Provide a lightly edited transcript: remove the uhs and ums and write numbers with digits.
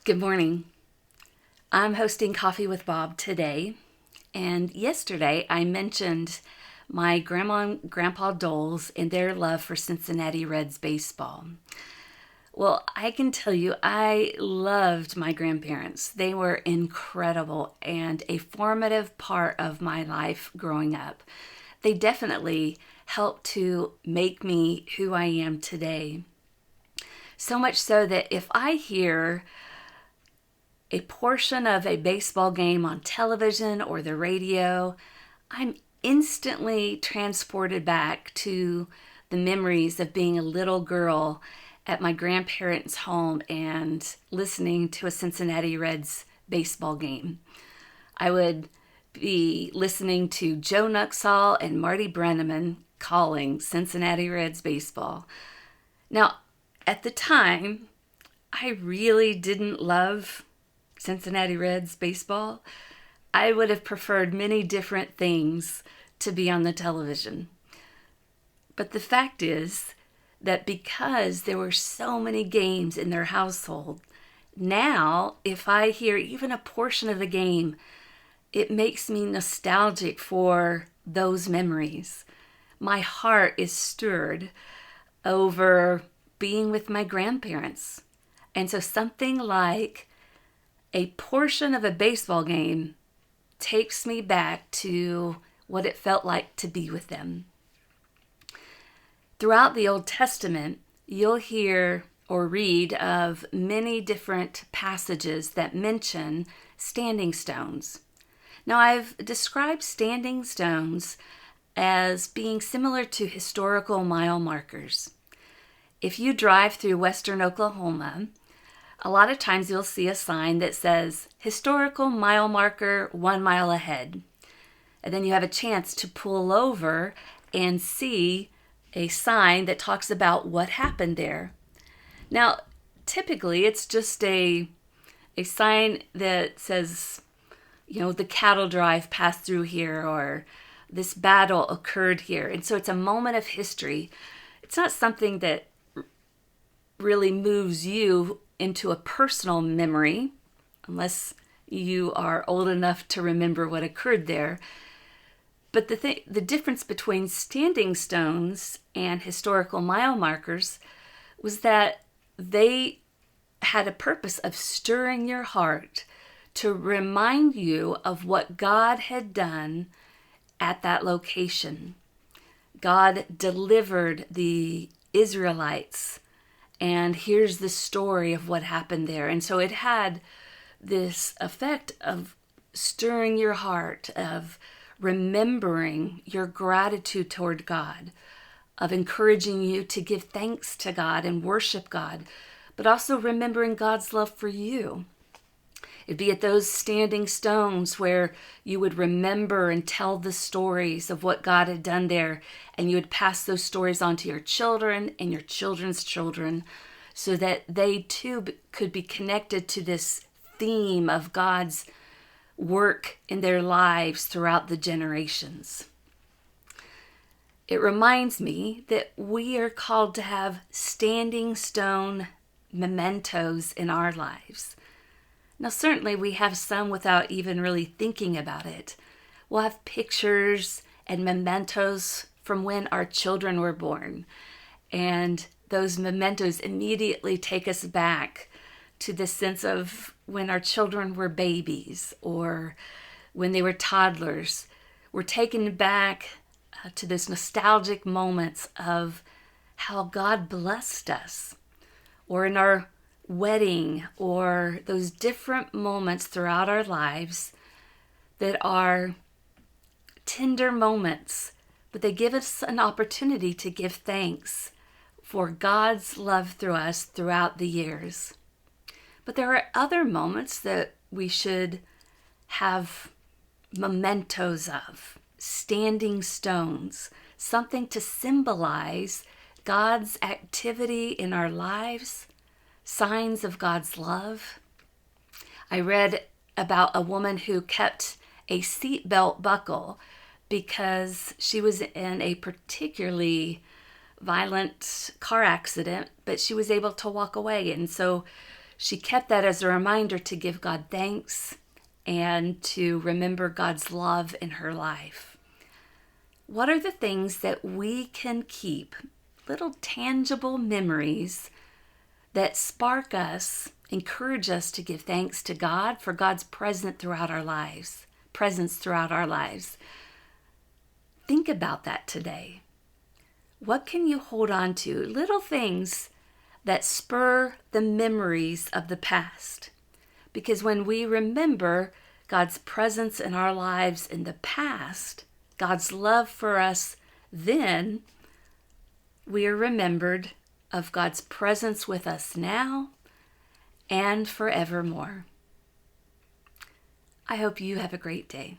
Good morning. I'm hosting Coffee with Bob today, and yesterday I mentioned my grandma and grandpa Doles and their love for Cincinnati Reds baseball. Well, I can tell you I loved my grandparents. They were incredible and a formative part of my life growing up. They definitely helped to make me who I am today. So much so that if I hear a portion of a baseball game on television or the radio, I'm instantly transported back to the memories of being a little girl at my grandparents' home and listening to a Cincinnati Reds baseball game. I would be listening to Joe Nuxall and Marty Brennaman calling Cincinnati Reds baseball. Now, at the time, I really didn't love Cincinnati Reds baseball. I would have preferred many different things to be on the television. But the fact is that because there were so many games in their household, now if I hear even a portion of a game, it makes me nostalgic for those memories. My heart is stirred over being with my grandparents. And so something like a portion of a baseball game takes me back to what it felt like to be with them. Throughout the Old Testament, you'll hear or read of many different passages that mention standing stones. Now, I've described standing stones as being similar to historical mile markers. If you drive through western Oklahoma, a lot of times you'll see a sign that says, historical mile marker 1 mile ahead. And then you have a chance to pull over and see a sign that talks about what happened there. Now, typically it's just a sign that says, the cattle drive passed through here, or this battle occurred here. And so it's a moment of history. It's not something that really moves you into a personal memory, unless you are old enough to remember what occurred there. But the difference between standing stones and historical mile markers was that they had a purpose of stirring your heart to remind you of what God had done at that location. God delivered the Israelites, and here's the story of what happened there. And so it had this effect of stirring your heart, of remembering your gratitude toward God, of encouraging you to give thanks to God and worship God, but also remembering God's love for you. It'd be at those standing stones where you would remember and tell the stories of what God had done there, and you would pass those stories on to your children and your children's children so that they too could be connected to this theme of God's work in their lives throughout the generations. It reminds me that we are called to have standing stone mementos in our lives. Now, certainly we have some without even really thinking about it. We'll have pictures and mementos from when our children were born. And those mementos immediately take us back to the sense of when our children were babies or when they were toddlers. We're taken back to those nostalgic moments of how God blessed us, or in our wedding, or those different moments throughout our lives that are tender moments, but they give us an opportunity to give thanks for God's love through us throughout the years. But there are other moments that we should have mementos of, standing stones, something to symbolize God's activity in our lives, signs of God's love. I read about a woman who kept a seatbelt buckle because she was in a particularly violent car accident, but she was able to walk away. And so She kept that as a reminder to give God thanks and to remember God's love in her life. What are the things that we can keep, little tangible memories that spark us, encourage us to give thanks to God for God's presence throughout our lives? Think about that today. What can you hold on to? Little things that spur the memories of the past. Because when we remember God's presence in our lives in the past, God's love for us then, we are remembered of God's presence with us now and forevermore. I hope you have a great day.